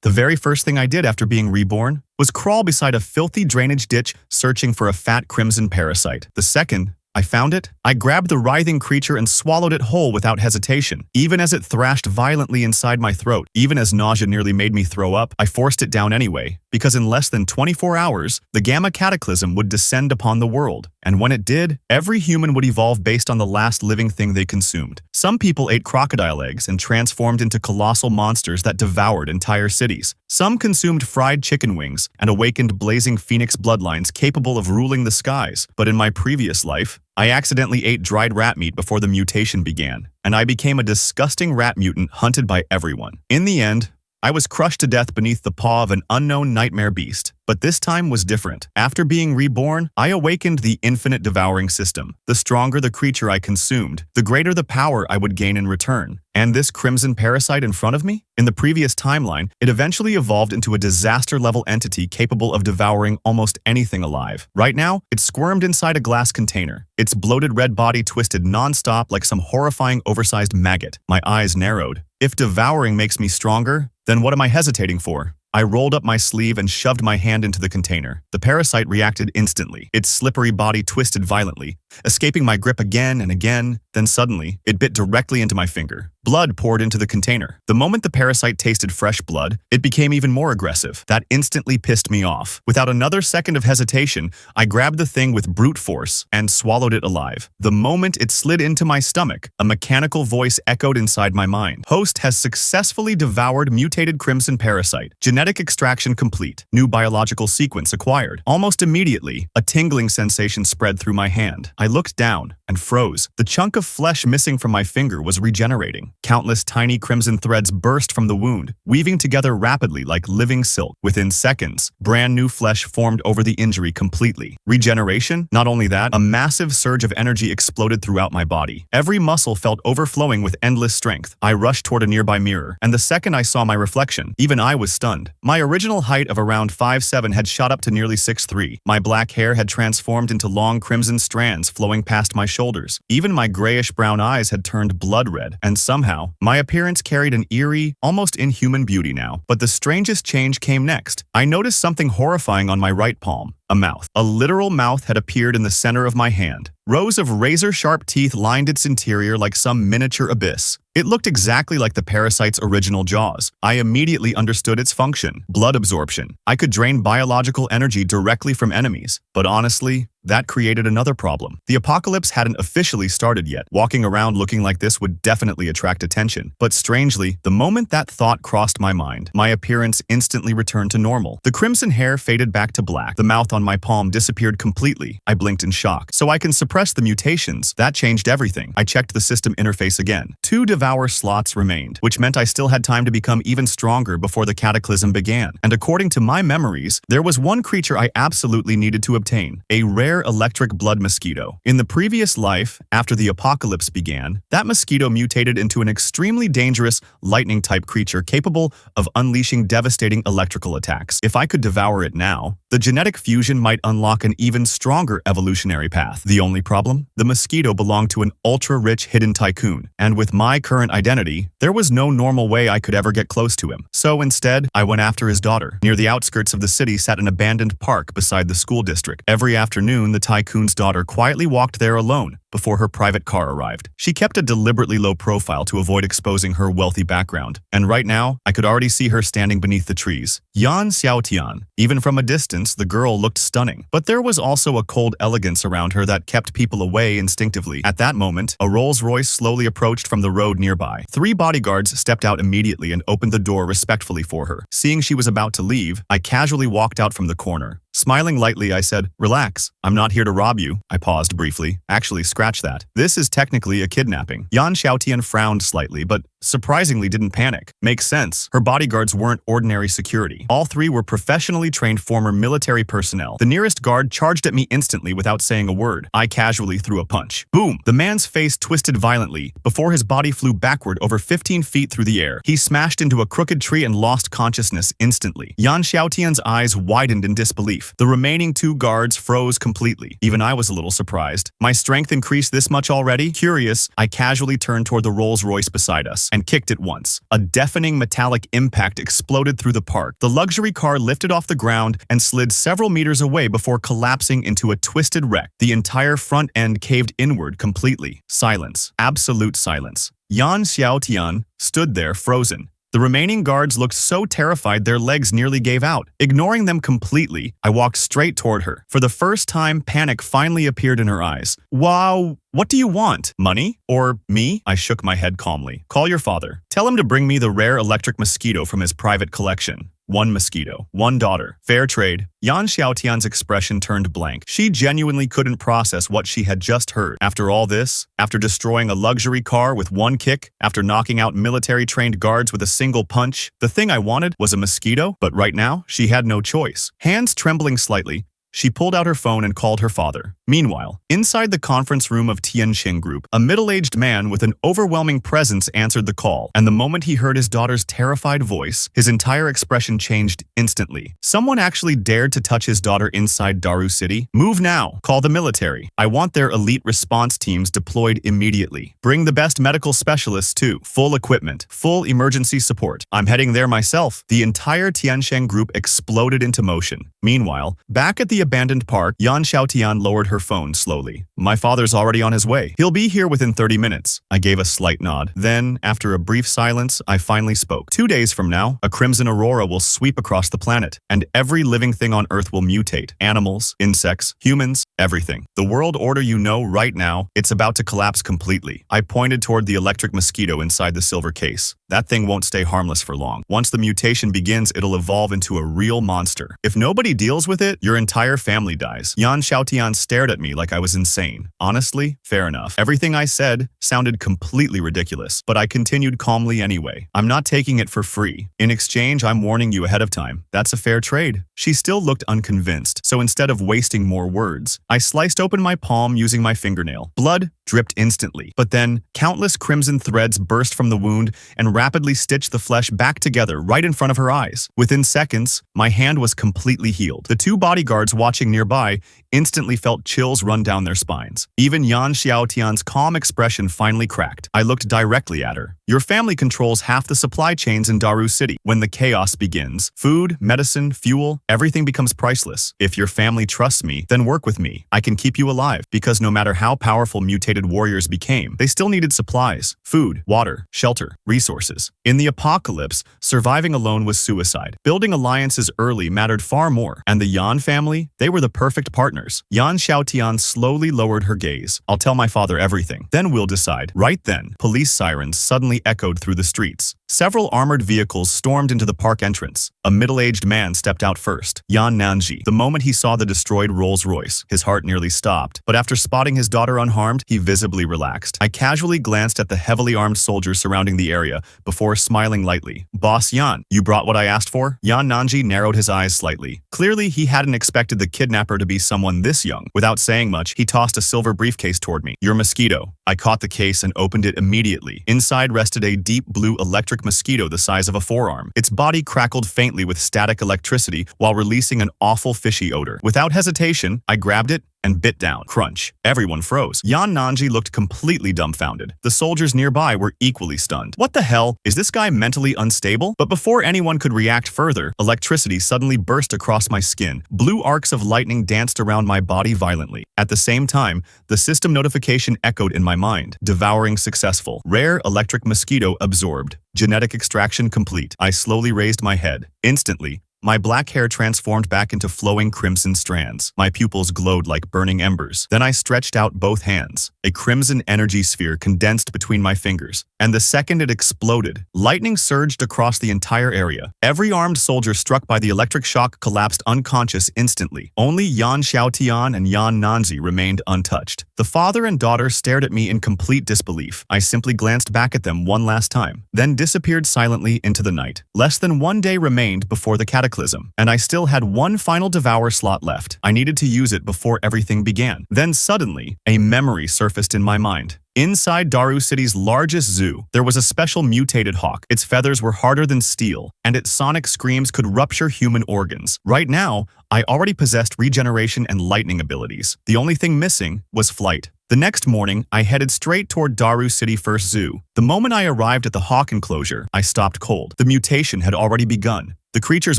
The very first thing I did after being reborn was crawl beside a filthy drainage ditch searching for a fat crimson parasite. The second I found it, I grabbed the writhing creature and swallowed it whole without hesitation. Even as it thrashed violently inside my throat, even as nausea nearly made me throw up, I forced it down anyway, because in less than 24 hours, the Gamma Cataclysm would descend upon the world. And when it did, every human would evolve based on the last living thing they consumed. Some people ate crocodile eggs and transformed into colossal monsters that devoured entire cities. Some consumed fried chicken wings and awakened blazing phoenix bloodlines capable of ruling the skies. But in my previous life, I accidentally ate dried rat meat before the mutation began, and I became a disgusting rat mutant hunted by everyone. In the end, I was crushed to death beneath the paw of an unknown nightmare beast. But this time was different. After being reborn, I awakened the Infinite Devouring System. The stronger the creature I consumed, the greater the power I would gain in return. And this crimson parasite in front of me? In the previous timeline, it eventually evolved into a disaster-level entity capable of devouring almost anything alive. Right now, it squirmed inside a glass container. Its bloated red body twisted non-stop like some horrifying oversized maggot. My eyes narrowed. If devouring makes me stronger, then what am I hesitating for? I rolled up my sleeve and shoved my hand into the container. The parasite reacted instantly. Its slippery body twisted violently, escaping my grip again and again. Then suddenly, it bit directly into my finger. Blood poured into the container. The moment the parasite tasted fresh blood, it became even more aggressive. That instantly pissed me off. Without another second of hesitation, I grabbed the thing with brute force and swallowed it alive. The moment it slid into my stomach, a mechanical voice echoed inside my mind. Host has successfully devoured mutated crimson parasite. Genetic extraction complete. New biological sequence acquired. Almost immediately, a tingling sensation spread through my hand. I looked down and froze. The chunk of flesh missing from my finger was regenerating. Countless tiny crimson threads burst from the wound, weaving together rapidly like living silk. Within seconds, brand new flesh formed over the injury completely. Regeneration? Not only that, a massive surge of energy exploded throughout my body. Every muscle felt overflowing with endless strength. I rushed toward a nearby mirror, and the second I saw my reflection, even I was stunned. My original height of around 5'7" had shot up to nearly 6'3". My black hair had transformed into long crimson strands flowing past my shoulders. Even my grayish-brown eyes had turned blood red, and somehow, my appearance carried an eerie, almost inhuman beauty now. But the strangest change came next. I noticed something horrifying on my right palm. A mouth. A literal mouth had appeared in the center of my hand. Rows of razor-sharp teeth lined its interior like some miniature abyss. It looked exactly like the parasite's original jaws. I immediately understood its function: blood absorption. I could drain biological energy directly from enemies. But honestly, that created another problem. The apocalypse hadn't officially started yet. Walking around looking like this would definitely attract attention. But strangely, the moment that thought crossed my mind, my appearance instantly returned to normal. The crimson hair faded back to black. The mouth on my palm disappeared completely. I blinked in shock. So I can suppress the mutations. That changed everything. I checked the system interface again. 2 devour slots remained, which meant I still had time to become even stronger before the cataclysm began. And according to my memories, there was one creature I absolutely needed to obtain: a rare electric blood mosquito. In the previous life, after the apocalypse began, that mosquito mutated into an extremely dangerous lightning-type creature capable of unleashing devastating electrical attacks. If I could devour it now, the genetic fusion might unlock an even stronger evolutionary path. The only problem? The mosquito belonged to an ultra-rich hidden tycoon, and with my current identity, there was no normal way I could ever get close to him. So instead, I went after his daughter. Near the outskirts of the city sat an abandoned park beside the school district. Every afternoon, the tycoon's daughter quietly walked there alone before her private car arrived. She kept a deliberately low profile to avoid exposing her wealthy background. And right now, I could already see her standing beneath the trees. Yan Xiaotian. Even from a distance, the girl looked stunning. But there was also a cold elegance around her that kept people away instinctively. At that moment, a Rolls-Royce slowly approached from the road nearby. 3 bodyguards stepped out immediately and opened the door respectfully for her. Seeing she was about to leave, I casually walked out from the corner. Smiling lightly, I said, "Relax, I'm not here to rob you." I paused briefly. Actually, scratch that. This is technically a kidnapping. Yan Xiaotian frowned slightly, but surprisingly didn't panic. Makes sense. Her bodyguards weren't ordinary security. All 3 were professionally trained former military personnel. The nearest guard charged at me instantly without saying a word. I casually threw a punch. Boom! The man's face twisted violently before his body flew backward over 15 feet through the air. He smashed into a crooked tree and lost consciousness instantly. Yan Xiaotian's eyes widened in disbelief. disbelief. The remaining 2 guards froze completely. Even I was a little surprised. My strength increased this much already? Curious, I casually turned toward the Rolls-Royce beside us and kicked it once. A deafening metallic impact exploded through the park. The luxury car lifted off the ground and slid several meters away before collapsing into a twisted wreck. The entire front end caved inward completely. Silence. Absolute silence. Yan Xiaotian stood there frozen. The remaining guards looked so terrified their legs nearly gave out. Ignoring them completely, I walked straight toward her. For the first time, panic finally appeared in her eyes. Wow, what do you want? Money? Or me? I shook my head calmly. Call your father. Tell him to bring me the rare electric mosquito from his private collection. 1 mosquito, 1 daughter. Fair trade. Yan Xiaotian's expression turned blank. She genuinely couldn't process what she had just heard. After all this, after destroying a luxury car with 1 kick, after knocking out military-trained guards with a single punch, the thing I wanted was a mosquito, but right now, she had no choice. Hands trembling slightly, she pulled out her phone and called her father. Meanwhile, inside the conference room of Tianqing Group, a middle-aged man with an overwhelming presence answered the call, and the moment he heard his daughter's terrified voice, his entire expression changed instantly. Someone actually dared to touch his daughter inside Daru City? Move now. Call the military. I want their elite response teams deployed immediately. Bring the best medical specialists too. Full equipment. Full emergency support. I'm heading there myself. The entire Tianqing Group exploded into motion. Meanwhile, back at the abandoned park, Yan Xiaotian lowered her phone slowly. My father's already on his way. He'll be here within 30 minutes. I gave a slight nod. Then, after a brief silence, I finally spoke. 2 days from now, a crimson aurora will sweep across the planet, and every living thing on Earth will mutate. Animals, insects, humans, everything. The world order you know right now, it's about to collapse completely. I pointed toward the electric mosquito inside the silver case. That thing won't stay harmless for long. Once the mutation begins, it'll evolve into a real monster. If nobody deals with it, your entire family dies. Yan Xiaotian stared at me like I was insane. Honestly, fair enough. Everything I said sounded completely ridiculous, but I continued calmly anyway. I'm not taking it for free. In exchange, I'm warning you ahead of time. That's a fair trade. She still looked unconvinced, so instead of wasting more words, I sliced open my palm using my fingernail. Blood dripped instantly, but then countless crimson threads burst from the wound and rapidly stitched the flesh back together right in front of her eyes. Within seconds, my hand was completely healed. The 2 bodyguards watching nearby instantly felt chills run down their spines. Even Yan Xiaotian's calm expression finally cracked. I looked directly at her. Your family controls half the supply chains in Daru City. When the chaos begins, food, medicine, fuel, everything becomes priceless. If your family trusts me, then work with me. I can keep you alive, because no matter how powerful mutated warriors became, they still needed supplies, food, water, shelter, resources. In the apocalypse, surviving alone was suicide. Building alliances early mattered far more, and the Yan family, they were the perfect partners. Yan Xiaotian slowly lowered her gaze. I'll tell my father everything. Then we'll decide. Right then, police sirens suddenly echoed through the streets. Several armored vehicles stormed into the park entrance. A middle-aged man stepped out first, Yan Nanji. The moment he saw the destroyed Rolls-Royce, his heart nearly stopped. But after spotting his daughter unharmed, he visibly relaxed. I casually glanced at the heavily armed soldiers surrounding the area before smiling lightly. Boss Yan, you brought what I asked for? Yan Nanji narrowed his eyes slightly. Clearly, he hadn't expected the kidnapper to be someone this young. Without saying much, he tossed a silver briefcase toward me. Your mosquito. I caught the case and opened it immediately. Inside rested a deep blue electric mosquito the size of a forearm. Its body crackled faintly with static electricity while releasing an awful fishy odor. Without hesitation, I grabbed it and bit down. Crunch. Everyone froze. Yan Nanji looked completely dumbfounded. The soldiers nearby were equally stunned. What the hell? Is this guy mentally unstable? But before anyone could react further, electricity suddenly burst across my skin. Blue arcs of lightning danced around my body violently. At the same time, the system notification echoed in my mind. Devouring successful. Rare electric mosquito absorbed. Genetic extraction complete. I slowly raised my head. Instantly, my black hair transformed back into flowing crimson strands. My pupils glowed like burning embers. Then I stretched out both hands. A crimson energy sphere condensed between my fingers, and the second it exploded, lightning surged across the entire area. Every armed soldier struck by the electric shock collapsed unconscious instantly. Only Yan Xiaotian and Yan Nanzi remained untouched. The father and daughter stared at me in complete disbelief. I simply glanced back at them one last time, then disappeared silently into the night. Less than 1 day remained before the cataclysm, and I still had one final devour slot left. I needed to use it before everything began. Then suddenly, a memory surfaced in my mind. Inside Daru City's largest zoo, there was a special mutated hawk. Its feathers were harder than steel, and its sonic screams could rupture human organs. Right now, I already possessed regeneration and lightning abilities. The only thing missing was flight. The next morning, I headed straight toward Daru City First Zoo. The moment I arrived at the hawk enclosure, I stopped cold. The mutation had already begun. The creature's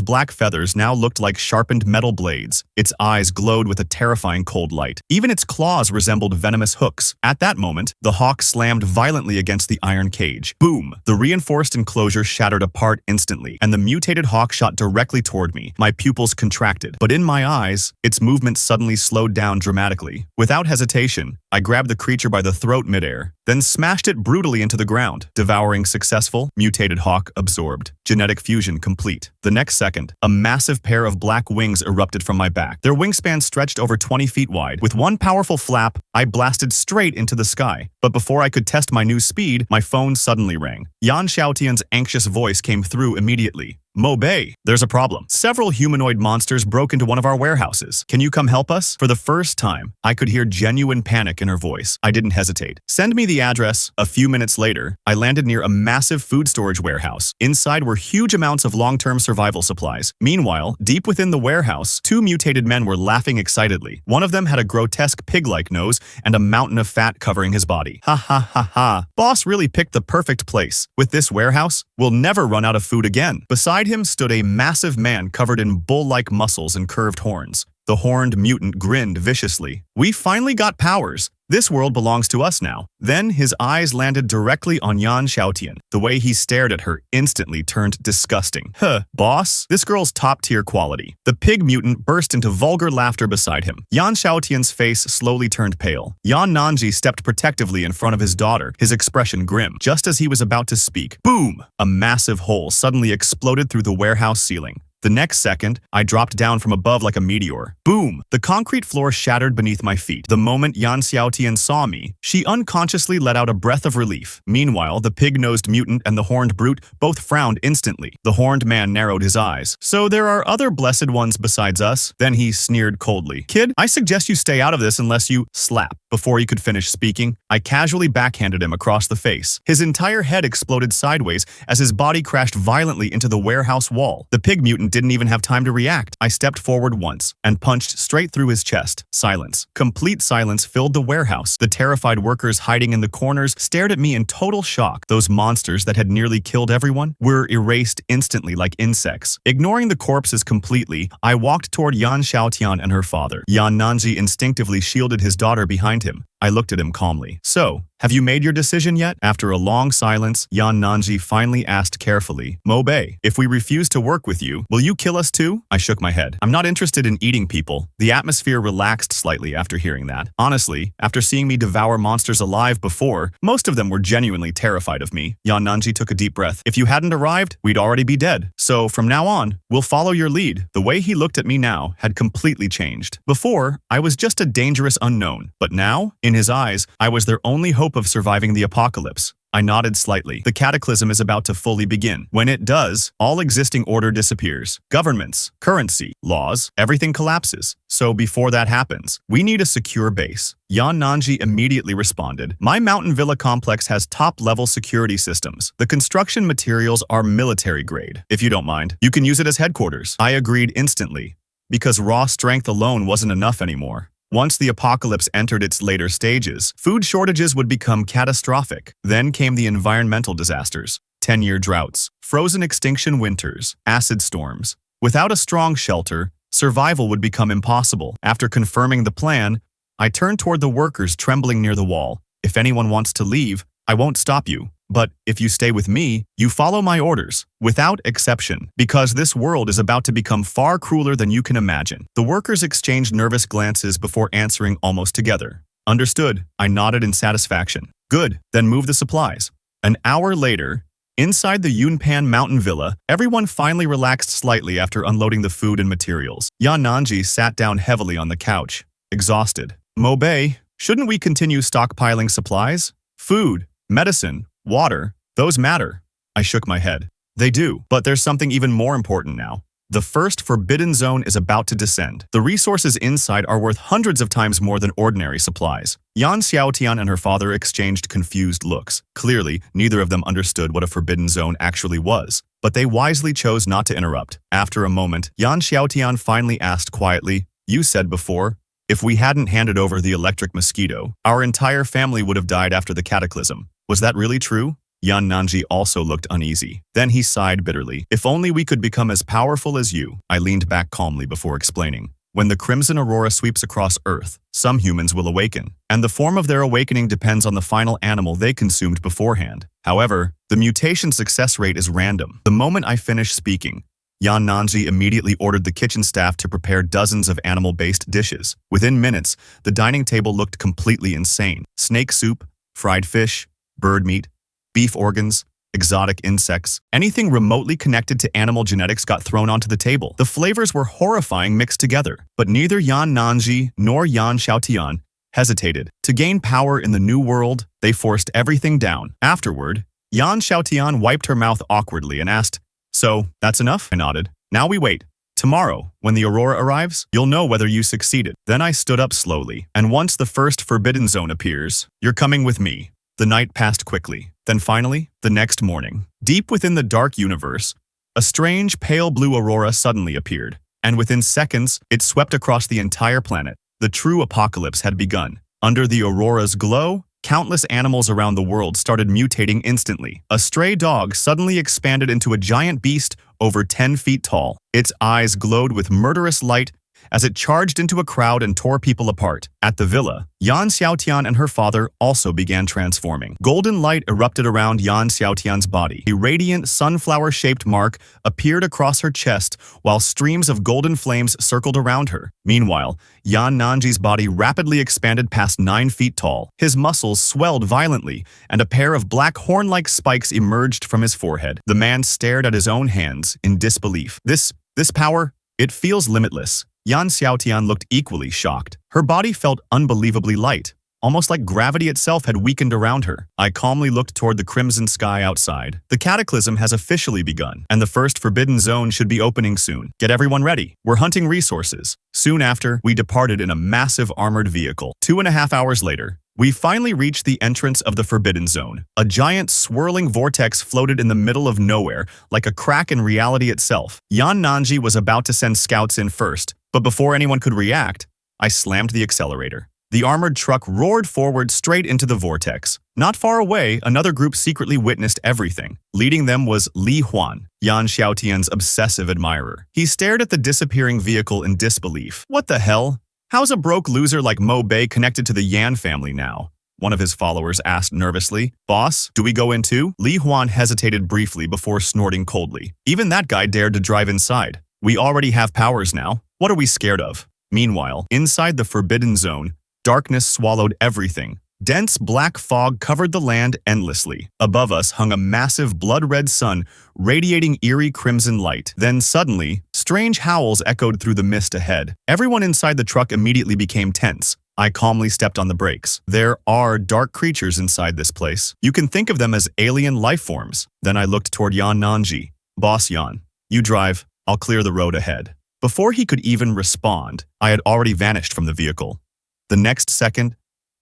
black feathers now looked like sharpened metal blades. Its eyes glowed with a terrifying cold light. Even its claws resembled venomous hooks. At that moment, the hawk slammed violently against the iron cage. Boom! The reinforced enclosure shattered apart instantly, and the mutated hawk shot directly toward me. My pupils contracted, but in my eyes, its movement suddenly slowed down dramatically. Without hesitation, I grabbed the creature by the throat midair, then smashed it brutally into the ground. Devouring successful, mutated hawk absorbed. Genetic fusion complete. The next second, a massive pair of black wings erupted from my back. Their wingspan stretched over 20 feet wide. With one powerful flap, I blasted straight into the sky. But before I could test my new speed, my phone suddenly rang. Yan Xiaotian's anxious voice came through immediately. Mo Bei, there's a problem. Several humanoid monsters broke into one of our warehouses. Can you come help us? For the first time, I could hear genuine panic in her voice. I didn't hesitate. Send me the address. A few minutes later, I landed near a massive food storage warehouse. Inside were huge amounts of long-term survival supplies. Meanwhile, deep within the warehouse, two mutated men were laughing excitedly. One of them had a grotesque pig-like nose and a mountain of fat covering his body. Ha ha ha ha. Boss really picked the perfect place. With this warehouse, we'll never run out of food again. Beside him stood a massive man covered in bull-like muscles and curved horns. The horned mutant grinned viciously. We finally got powers. This world belongs to us now. Then his eyes landed directly on Yan Xiaotian. The way he stared at her instantly turned disgusting. Boss, this girl's top-tier quality. The pig mutant burst into vulgar laughter beside him. Yan Xiaotian's face slowly turned pale. Yan Nanji stepped protectively in front of his daughter, his expression grim. Just as he was about to speak, boom! A massive hole suddenly exploded through the warehouse ceiling. The next second, I dropped down from above like a meteor. Boom! The concrete floor shattered beneath my feet. The moment Yan Xiaotian saw me, she unconsciously let out a breath of relief. Meanwhile, the pig-nosed mutant and the horned brute both frowned instantly. The horned man narrowed his eyes. So there are other blessed ones besides us? Then he sneered coldly. Kid, I suggest you stay out of this unless you slap. Before he could finish speaking, I casually backhanded him across the face. His entire head exploded sideways as his body crashed violently into the warehouse wall. The pig mutant didn't even have time to react. I stepped forward once and punched straight through his chest. Silence. Complete silence filled the warehouse. The terrified workers hiding in the corners stared at me in total shock. Those monsters that had nearly killed everyone were erased instantly like insects. Ignoring the corpses completely, I walked toward Yan Xiaotian and her father. Yan Nanji instinctively shielded his daughter behind him. I looked at him calmly. So, have you made your decision yet? After a long silence, Yan Nanji finally asked carefully, Mo Bei, if we refuse to work with you, will you kill us too? I shook my head. I'm not interested in eating people. The atmosphere relaxed slightly after hearing that. Honestly, after seeing me devour monsters alive before, most of them were genuinely terrified of me. Yan Nanji took a deep breath. If you hadn't arrived, we'd already be dead. So, from now on, we'll follow your lead. The way he looked at me now had completely changed. Before, I was just a dangerous unknown. But now, in his eyes, I was their only hope of surviving the apocalypse. I nodded slightly. The cataclysm is about to fully begin. When it does, all existing order disappears. Governments, currency, laws, everything collapses. So before that happens, we need a secure base. Yan Nanji immediately responded. My mountain villa complex has top-level security systems. The construction materials are military grade. If you don't mind, you can use it as headquarters. I agreed instantly, because raw strength alone wasn't enough anymore. Once the apocalypse entered its later stages, food shortages would become catastrophic. Then came the environmental disasters, 10-year droughts, frozen extinction winters, acid storms. Without a strong shelter, survival would become impossible. After confirming the plan, I turned toward the workers trembling near the wall. If anyone wants to leave, I won't stop you. But if you stay with me, you follow my orders, without exception, because this world is about to become far crueler than you can imagine. The workers exchanged nervous glances before answering almost together. Understood, I nodded in satisfaction. Good, then move the supplies. An hour later, inside the Yunpan mountain villa, everyone finally relaxed slightly after unloading the food and materials. Yan Nanji sat down heavily on the couch, exhausted. Mo Bei, shouldn't we continue stockpiling supplies? Food, medicine, water, those matter. I shook my head. They do, but there's something even more important now. The first forbidden zone is about to descend. The resources inside are worth hundreds of times more than ordinary supplies. Yan Xiaotian and her father exchanged confused looks. Clearly, neither of them understood what a forbidden zone actually was, but they wisely chose not to interrupt. After a moment, Yan Xiaotian finally asked quietly, "You said before, if we hadn't handed over the electric mosquito, our entire family would have died after the cataclysm. Was that really true?" Yan Nanji also looked uneasy. Then he sighed bitterly. "If only we could become as powerful as you." I leaned back calmly before explaining. "When the crimson aurora sweeps across Earth, some humans will awaken, and the form of their awakening depends on the final animal they consumed beforehand. However, the mutation success rate is random." The moment I finished speaking, Yan Nanji immediately ordered the kitchen staff to prepare dozens of animal-based dishes. Within minutes, the dining table looked completely insane. Snake soup, fried fish, bird meat, beef organs, exotic insects. Anything remotely connected to animal genetics got thrown onto the table. The flavors were horrifying mixed together, but neither Yan Nanji nor Yan Xiaotian hesitated. To gain power in the new world, they forced everything down. Afterward, Yan Xiaotian wiped her mouth awkwardly and asked, "So, that's enough?" I nodded. "Now we wait. Tomorrow, when the aurora arrives, you'll know whether you succeeded." Then I stood up slowly, and once the first forbidden zone appears, "You're coming with me." The night passed quickly. Then finally, the next morning, deep within the dark universe, a strange pale blue aurora suddenly appeared, and within seconds, it swept across the entire planet. The true apocalypse had begun. Under the aurora's glow, countless animals around the world started mutating instantly. A stray dog suddenly expanded into a giant beast over 10 feet tall. Its eyes glowed with murderous light as it charged into a crowd and tore people apart. At the villa, Yan Xiaotian and her father also began transforming. Golden light erupted around Yan Xiaotian's body. A radiant sunflower-shaped mark appeared across her chest while streams of golden flames circled around her. Meanwhile, Yan Nanji's body rapidly expanded past 9 feet tall. His muscles swelled violently, and a pair of black horn-like spikes emerged from his forehead. The man stared at his own hands in disbelief. This power, it feels limitless." Yan Xiaotian looked equally shocked. Her body felt unbelievably light, almost like gravity itself had weakened around her. I calmly looked toward the crimson sky outside. The cataclysm has officially begun, and the first forbidden zone should be opening soon. Get everyone ready. We're hunting resources. Soon after, we departed in a massive armored vehicle. 2.5 hours later, we finally reached the entrance of the Forbidden Zone. A giant swirling vortex floated in the middle of nowhere, like a crack in reality itself. Yan Nanji was about to send scouts in first, but before anyone could react, I slammed the accelerator. The armored truck roared forward straight into the vortex. Not far away, another group secretly witnessed everything. Leading them was Li Huan, Yan Xiaotian's obsessive admirer. He stared at the disappearing vehicle in disbelief. "What the hell? How's a broke loser like Mo Bei connected to the Yan family now?" One of his followers asked nervously. "Boss, do we go in too?" Li Huan hesitated briefly before snorting coldly. "Even that guy dared to drive inside. We already have powers now. What are we scared of?" Meanwhile, inside the Forbidden Zone, darkness swallowed everything. Dense black fog covered the land endlessly. Above us hung a massive blood-red sun, radiating eerie crimson light. Then suddenly, strange howls echoed through the mist ahead. Everyone inside the truck immediately became tense. I calmly stepped on the brakes. There are dark creatures inside this place. You can think of them as alien life forms. Then I looked toward Yan Nanji. "Boss Yan, you drive. I'll clear the road ahead." Before he could even respond, I had already vanished from the vehicle. The next second,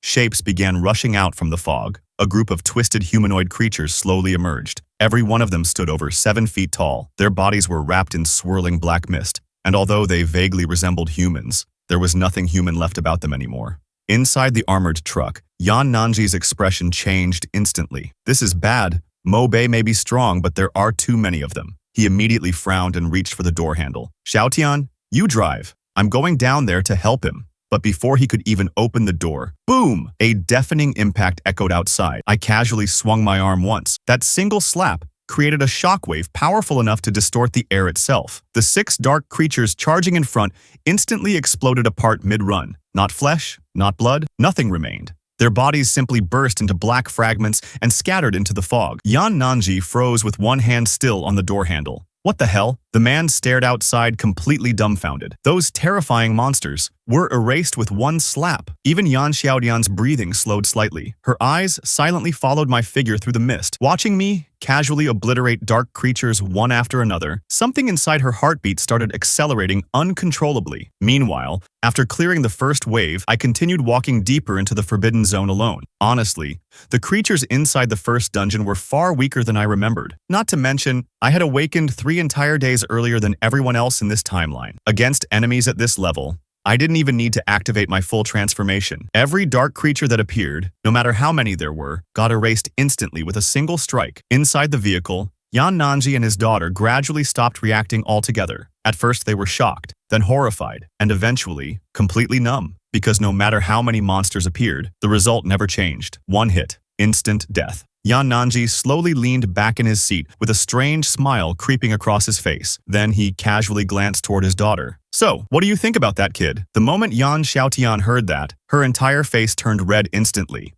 shapes began rushing out from the fog. A group of twisted humanoid creatures slowly emerged. Every one of them stood over 7 feet tall. Their bodies were wrapped in swirling black mist, and although they vaguely resembled humans, there was nothing human left about them anymore. Inside the armored truck, Yan Nanji's expression changed instantly. "This is bad. Mo Bei may be strong, but there are too many of them." He immediately frowned and reached for the door handle. "Xiaotian, you drive. I'm going down there to help him." But before he could even open the door, boom! A deafening impact echoed outside. I casually swung my arm once. That single slap created a shockwave powerful enough to distort the air itself. The 6 dark creatures charging in front instantly exploded apart mid-run. Not flesh, not blood, nothing remained. Their bodies simply burst into black fragments and scattered into the fog. Yan Nanji froze with one hand still on the door handle. "What the hell? The man stared outside, completely dumbfounded. Those terrifying monsters were erased with one slap. Even Yan Xiaodian's breathing slowed slightly. Her eyes silently followed my figure through the mist, watching me casually obliterate dark creatures one after another. Something inside her heartbeat started accelerating uncontrollably. Meanwhile, after clearing the first wave, I continued walking deeper into the forbidden zone alone. Honestly, the creatures inside the first dungeon were far weaker than I remembered. Not to mention, I had awakened 3 entire days earlier than everyone else in this timeline. Against enemies at this level, I didn't even need to activate my full transformation. Every dark creature that appeared, no matter how many there were, got erased instantly with a single strike. Inside the vehicle, Yan Nanji and his daughter gradually stopped reacting altogether. At first they were shocked, then horrified, and eventually completely numb, because no matter how many monsters appeared, the result never changed. One hit, instant death. Yan Nanji slowly leaned back in his seat with a strange smile creeping across his face. Then he casually glanced toward his daughter. "So, what do you think about that, kid?" The moment Yan Xiaotian heard that, her entire face turned red instantly.